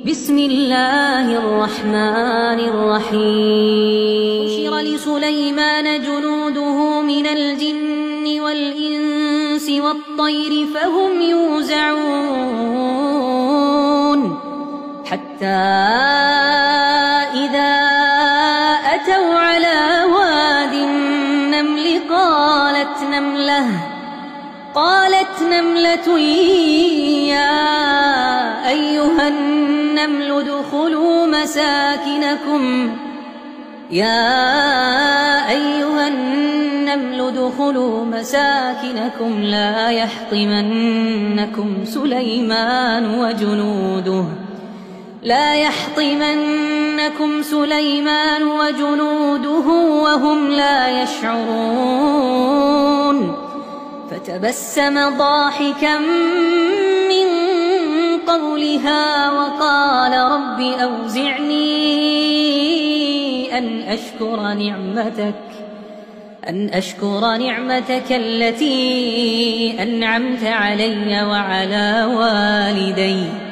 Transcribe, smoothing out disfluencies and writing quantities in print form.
بسم الله الرحمن الرحيم حشر لسليمان جنوده من الجن والإنس والطير فهم يوزعون حتى إذا أتوا على واد النمل قالت نملة يا أيها النمل ادخلوا مساكنكم لا يحطمنكم سليمان وجنوده وهم لا يشعرون فتبسم ضاحكا من قولها وقال رب أوزعني أن أشكر نعمتك التي أنعمت علي وعلى والدي